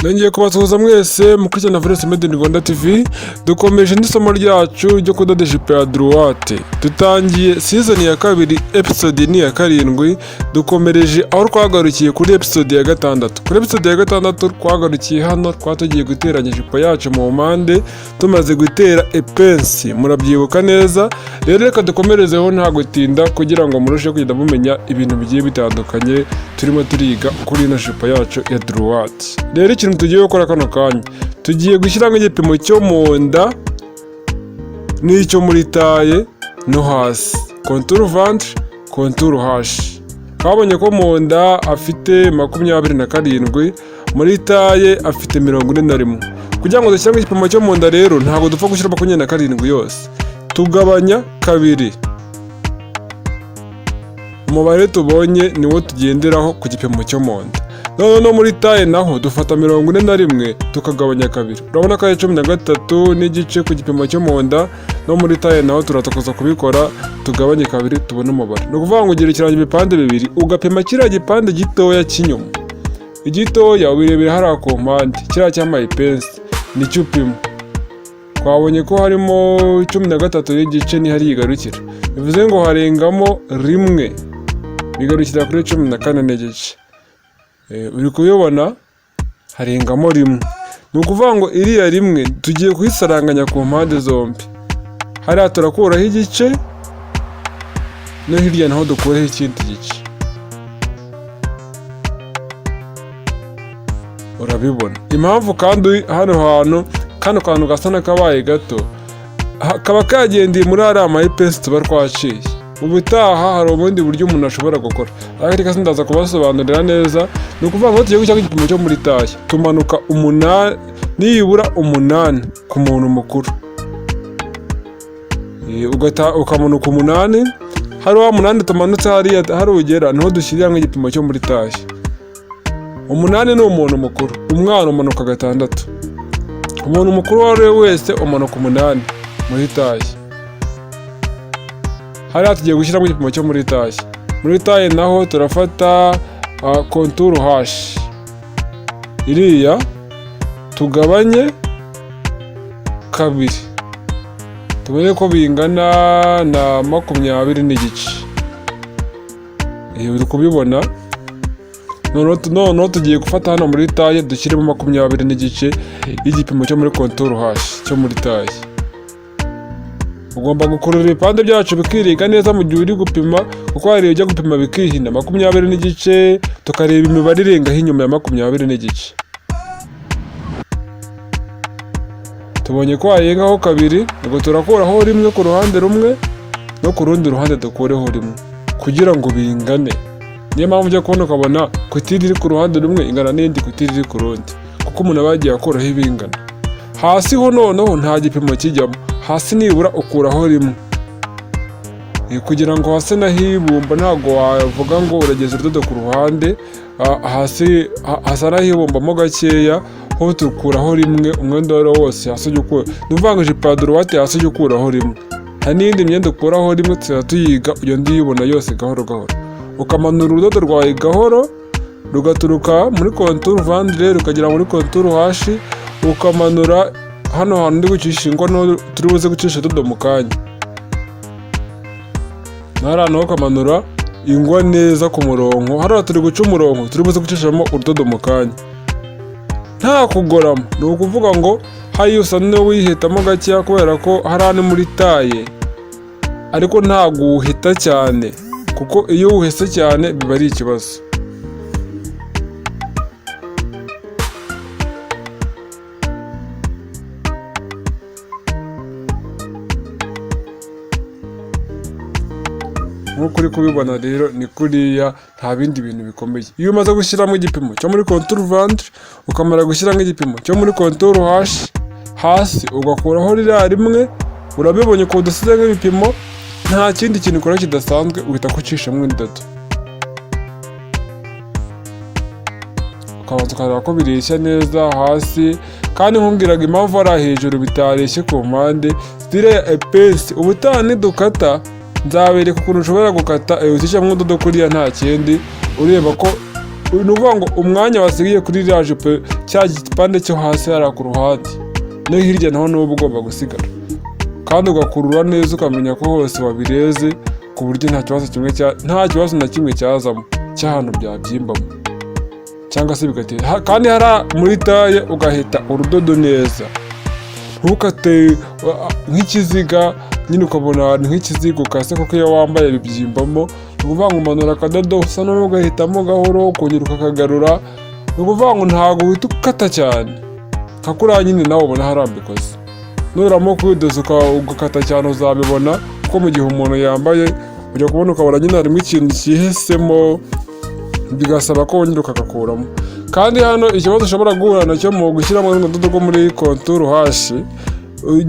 Nongeye kubasuhuza mwese mukurikirana Valens Made in Rwanda TV. Dukomeje n'isomo ryacu ryo kudodesha ijipo ya droite. Dutangiye season ya kabiri, episode ni ya karindwi. Dukomereje aho twagarukiye kuri episode ya gatandatu. Kuri episode ya gatandatu twagarukiye hano, twatugiye guteranya ijipo yacu mu mpande, tumaze gutera epensi. Murabyibuka neza. Rero reka dukomerezeho nta gutinda kugira ngo murushe kugenda mumenya ibintu bigiye bitandukanye turimo turiga kuri ino jipo yacu ya droite. Rero ikintu tugiye gukora kano kanya, tugiye gushyiramo igipimo cyo mu nda n'icyo muri taye no hasi, contour ventre, contour hashi. Twabonye ko mu nda afite 27, muri taye afite 41. Kugira ngo dushyiremo igipimo cyo mu nda rero ntabwo dupfa gushyira 27 yose, tugabanya kabiri. Umubare tubonye niwo tugenderaho ku gipimo cyo mu nda. No muri taye naho dufata 41 tukagabanya kabiri. Urabona ko ari 13 n'igice ku gipimo cyo mu nda, no muri taye naho turatakoza kubikora tugabanye kabiri tubone umubare. No kuvuga ngo ugerekeranya ibipande bibiri ugapima kiriya gipande gitoya cy'inyuma. Igitoya ubirebera hariya ku mpande, kiriya cyamaye ipensi nicyo upima. Twabonye ko harimo 13 n'igice ni hari igarukira. Bivuze ngo harengamo rimwe bigarukira kuri 14 n'igice. Uri kuyibona harengamo rimwe. Ni ukuvuga ngo iriya rimwe tugiye kuyisaranganya ku mpande zombi. Hariya turakuraho igice, no hirya naho dukureho ikindi gice. Urabibona impamvu kandi hano hantu kano kantu gasa n'akabaye gato kaba kagendeye muri ariya mayipensi tuba twaciye. Ubutaha hari ubundi buryo umuntu ashobora gukora, ariko reka sindaza kubasobanurira neza. Ni ukuvuga ngo tugiye gushyira igipimo cyo muri taye, tumanuka 8, nibura 8 ku muntu mukuru. Ukamanuka 8, hari wa 8 tumanutse hariya hari ugera niho dushyirira igipimo cyo muri taye. 8 ni umuntu mukuru, umwana umanuka 6. Umuntu mukuru wari wese umanuka 8 muri taye. Hariya tugiye gushyiramo igipimo cyo muri taye. Muri taye naho turafata contour hashi, iriya tugabanye kabiri tubone ko bingana na 20 n'igice. Uri kubibona. Noneho tugiye gufata hano muri taye dushyiremo 20 n'igice y'igipimo cyo muri contour hashi cyo muri taye. Ugomba gukurura ibipande byacu bikiriga neza mu gihe uri gupima, kuko hari ujya gupima bikihina 20 n'igice, tukareba imibare irengaho inyuma ya 20 n'igice. Tubonye ko harengaho kabiri, ubwo turakuraho rimwe ku ruhande rumwe, no ku rundi ruhande dukureho rimwe kugira ngo bingane. Niyo mpamvu ujya kubona ukabona kutiri iri ku ruhande rumwe ingana n'indi kutiri iri ku rundi, kuko umuntu aba yagiye akuraho ibingana. Hasi ho noneho nta gipimo kijyamo, hasi nibura ukuraho rimwe kugira ngo hase n'ahibumba. Ntabwo wavuga ngo urageza urudodo ku ruhande, hasi hasa n'ahibumbamo gakeya, ho tukuraho rimwe. Umwenda wose hasi ujya ukura. Ni ukuvuga ngo ijipo ya droite hasi ujya ukuraho rimwe. Hari n'indi myenda ukuraho rimwe, tuzajya tuyiga ugenda uyibona yose gahoro gahoro. Ukamanura urudodo rwawe gahoro, rugaturuka muri contour ventre rukagera muri contour hashi, ukamanura hano hantu ndi gucisha ingono turi buze gucisha urudodo mu kanya. Hariya naho ukamanura ingwa neza ku murongo. Hariya turi guca umurongo turi buze gucishamo urudodo mu kanya, nta kugorama. Ni ukuvuga ngo hariya usa n'uwihitamo gakeya kubera ko hariya ni muri taye, ariko ntabwo uhita cyane, kuko iyo uhese cyane biba ari ikibazo. Nk'uko uri kubibona rero ni kuriya, nta bindi bintu bikomeye. Iyo umaze gushyiramo igipimo cyo muri contour ventre, ukamara gushyiramo igipimo cyo muri contour hashi, hasi ugakuraho ririya rimwe. Urabibonye ko dusize nk'ibipimo, nta kindi kintu ukora kidasanzwe, uhita kucishamo indodo. Ukabanza ukareba ko bireshya neza hasi, kandi nkubwiraga impamvu ari hejuru bitareshye ku mpande. Ziriya epensi ubutaha nidukata nzabereka ukuntu ushobora gukata ushyiramo udodo kuriya nta kindi, ureba ko ni ukuvuga ngo umwanya wasigaye kuri iriya jipo cya gipande cyo hasi hariya ku ruhande no hirya naho niwo uba ugomba gusigara, kandi ugakurura neza ukamenya ko hose wabireze ku buryo nta kibazo na kimwe cyazamo cy'ahantu byabyimbamo cyangwa se bigatera. Kandi hari muri taye ugahita urudodo neza, ntukate nk'ikiziga nyine ukabona nk'ikiziga ukase kuko iyo wambaye bibyimbamo. Ni ukuvuga ngo umanura akadodo usa n'uwo ugahitamo gahoro ukongera ukakagarura. Ni ukuvuga ngo ntabwo uhita ukata cyane nka kuriya nyine nawe ubona harambikoze. Nuramo kubidoza ugakata cyane uzabibona, kuko mu gihe umuntu yambaye ujya kubona ukabona nyine harimo ikintu cyihisemo, bigasaba ko wongera ukagakuramo. Kandi hano ikibazo ushobora guhura nacyo mu gushyiramo urudodo rwo muri konturu hashi,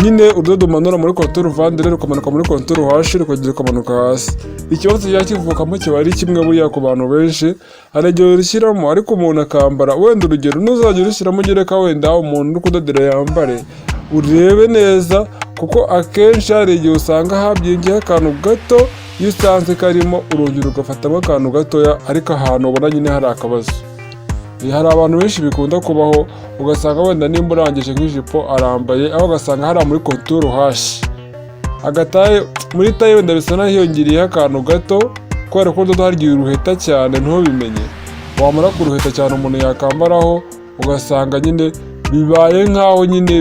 nyine urudodo umanura muri konturu vandere rukamanuka muri konturu hashi rukongera ukamanuka hasi. Ikibazo kijya kivukamo kiba ari kimwe buriya ku bantu benshi, hari igihe urishyiramo ariko umuntu akambara, wenda urugero ntuzajya urishyiramo ugereka wenda umuntu uri kudodera yambare, urebe neza kuko akenshi hari igihe usanga habyingiyeho akantu gato, iyo usanze karimo urongera ugafatamo akantu gatoya ariko ahantu ubona nyine hari akabazo. Hari abantu benshi bikunda kubaho, ugasanga wenda nimba urangije nk'ijipo arambaye aho ugasanga hari muri konturu hashi agataye muri taye wenda bisa n'ahiyongereyeho akantu gato, kubera ko urudodo hari igihe uruheta cyane ntubimenye, wamara kuruheta cyane umuntu yakambaraho ugasanga nyine bibaye nk'aho nyine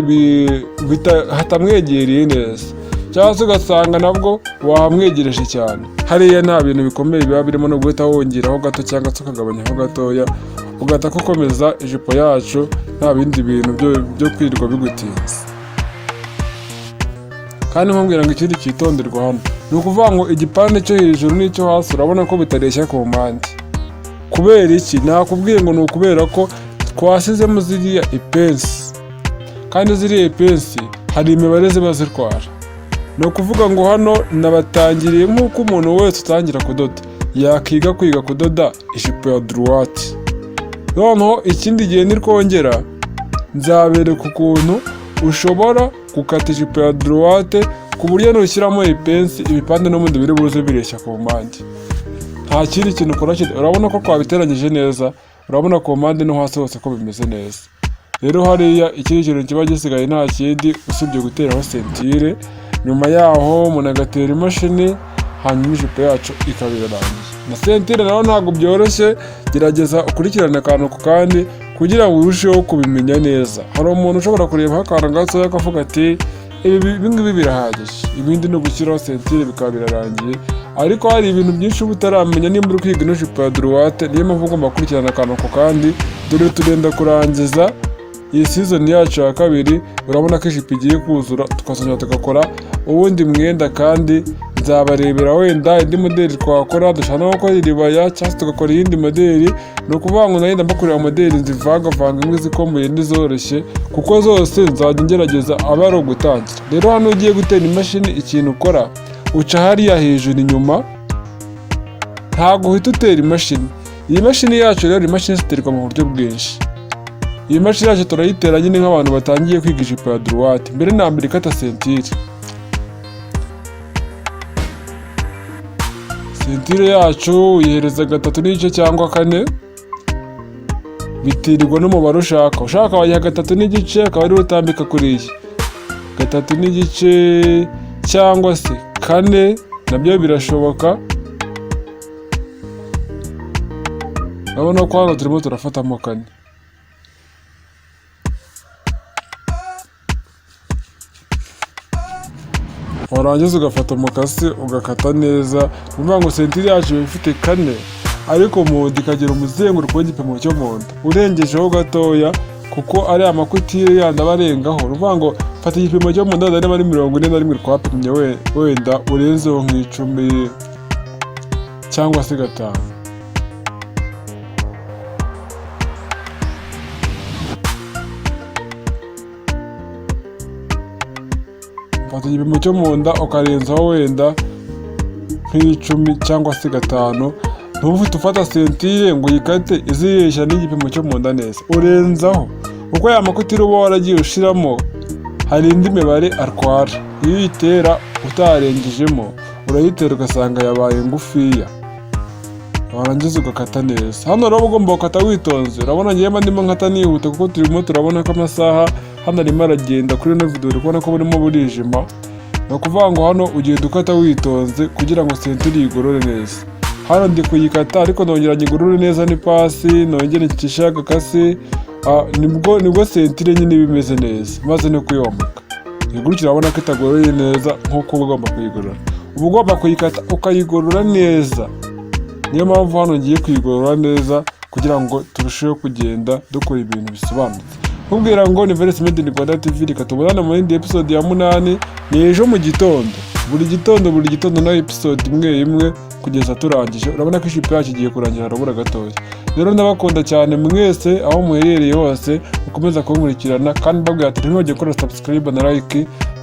hatamwegereye neza, cyangwa se ugasanga nabwo wahamwegereje cyane. Hariya nta bintu bikomeye biba birimo no guhita wongeraho gato cyangwa se ukagabanyaho gatoya, ugahita ukomeza ijipo yacu nta bindi bintu byo kwirirwa bigutinze. Kandi nkubwira ngo ikindi cyitonderwa hano ni ukuvuga ngo igipande cyo hejuru n'icyo hasi urabona ko bitareshya ku mpande. Kubera iki? Nakubwiye ngo ni ukubera ko twasizemo ziriya ipensi, kandi ziriya ipensi hari imibare ziba zitwara. Ni ukuvuga ngo hano nabatangiriye nk'uko umuntu wese utangira kudoda yakiga kwiga kudoda ijipo ya droite. Noneho ikindi gihe nirwongera nzabereka ukuntu ushobora gukata ijipo ya droite ku buryo nushyiramo ipensi ibipande n'ubundi biri buze bireshya ku mpande. Nta kindi kintu ukora, urabona ko twabiteranyije neza, urabona ku mpande no hasi hose ko bimeze neza. Rero hariya ikindi kintu kiba gisigaye nta kindi usibye guteraho sentire, nyuma yaho umuntu agatera imashini, hanyuma ijipo yacu ikaba irarangiye. Na sentire naho ntabwo byoroshye, gerageza ukurikirane akantu ku kandi kugira ngo urusheho kubimenya neza. Hari umuntu ushobora kurebaho akantu gatoya akavuga ati ibi ngibi birahagije, ibindi no gushyiraho sentire bikaba birarangiye. Ariko hari ibintu byinshi uba utaramenya nimba uri kwiga ino jipo ya droite, niyo mpamvu ugomba gukurikirana akantu ku kandi. Dore turenda kurangiza iyi season yacu ya kabiri, urabona ko ijipo igiye kuzura, tukazongera tugakora uwundi mwenda, kandi nzabarebera wenda indi modeli twakora, dushaka no gukora iribaya cyangwa tugakora iyindi modeli. Ni ukuvuga ngo nagenda mbakorera modeli nzivangavanga, imwe zikomeye n'izoroshye, kuko zose nzajya ngerageza aba ari ugutangira. Rero hano ugiye gutera imashini, ikintu ukora uca hariya hejuru inyuma, ntabwo uhita utera imashini. Iyi mashini yacu rero, imashini ziterwa mu buryo bwinshi. Iyi mashini yacu turayitera nyine nk'abantu batangiye kwiga ijipo ya droite, mbere na mbere ikata sentire. Sentire yacu uyihereza 3 n'igice cyangwa 4, bitirirwa n'umubare ushaka. Ushaka wayiha 3 n'igice akaba ari utambika kuri iyi 3 n'igice cyangwa se 4, nabyo birashoboka. Urabona ko hano turimo turafatamo 4. Warangiza ugafata umukasi ugakata neza. Uvuga ngo sentire yacu iba ifite 4, ariko mu nda ikagira umuzenguruko w'igipimo cyo mu nda urengejeho gatoya, kuko ari amakutire yandi aba arengaho. Uvuga ngo fata igipimo cyo mu nda niba ari 41 twapimye, wenda urenzeho nk'icumi cyangwa se 5. Fata igipimo cyo mu nda ukarenzaho wenda nk'icumi cyangwa se 5. Ntufite ufata sentire ngo uyikate iziyesha n'igipimo cyo mu nda neza, urenzaho kuko ya makutire uba waragiye ushiramo hari indi mibare atwara. Iyo uyitera utarengejemo urayitera ugasanga yabaye ngufiya. warangiza ugakata neza. Hano rero ugomba gukata witonze, urabona njyewe ndimo nkata nihuta kuko turimo turabona ko amasaha hano arimo aragenda kuri ino video, uri kubona ko burimo burijima. Ni ukuvuga ngo hano ugiye dukata witonze kugira ngo sentire yigorore neza. Hano ndi kuyikata ariko nongera nyigorore neza n'ipasi, nongera ncishe agakasi, nibwo sentire nyine bimeze neza, maze no kuyomeka. Igurukira urabona ko itagoroye neza nk'uko uba ugomba kuyigorora. Uba ugomba kuyikata ukayigorora neza. Niyo mpamvu hano ngiye kuyigorora neza kugira ngo turusheho kugenda dukora ibintu bisobanutse. Nkubwira ngo ni Veres Made in Rwanda TV, reka tubonane mu yindi episode ya 8, ni ejo mu gitondo. Buri gitondo na episode imwe kugeza turangije. Urabona ko ishipu yacu igiye kurangira harabura gatoya. Rero ndabakunda cyane mwese aho muherereye hose, mukomeza kunkurikirana kandi mbabwira ati ntimwibagirwe gukora subscribe na like.